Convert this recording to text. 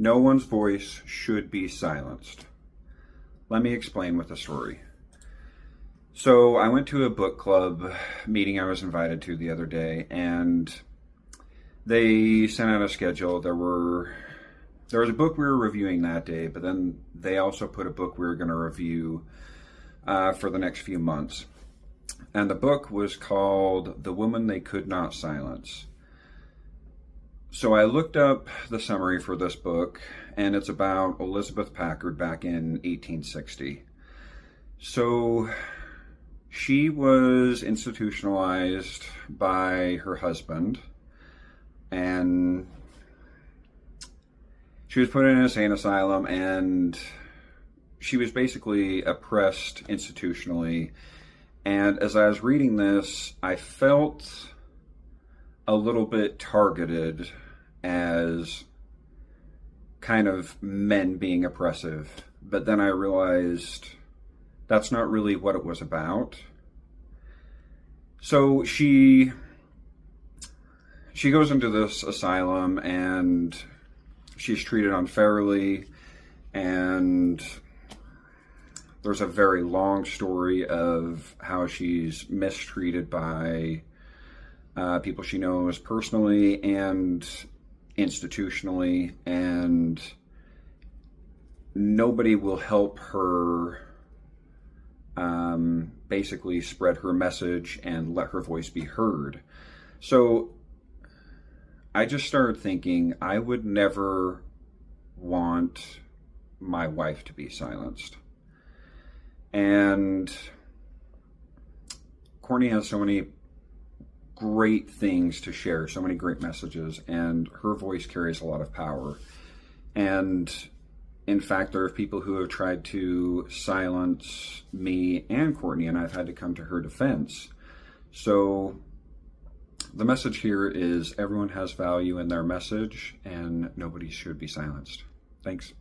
No one's voice should be silenced. Let me explain with a story. So I went to a book club meeting I was invited to the other day, and they sent out a schedule. There was a book we were reviewing that day, but then they also put a book we were going to review for the next few months. And the book was called The Woman They Could Not Silence. So I looked up the summary for this book, and it's about Elizabeth Packard back in 1860. So she was institutionalized by her husband, and she was put in an insane asylum, and she was basically oppressed institutionally. And as I was reading this, I felt a little bit targeted as kind of men being oppressive. But then I realized that's not really what it was about. So she goes into this asylum, and she's treated unfairly, and there's a very long story of how she's mistreated by people she knows personally and institutionally, and nobody will help her basically spread her message and let her voice be heard. So I just started thinking, I would never want my wife to be silenced. And Courtney has so many great things to share, so many great messages, and her voice carries a lot of power. And in fact, there are people who have tried to silence me and Courtney, and I've had to come to her defense. So the message here is everyone has value in their message, and nobody should be silenced. Thanks.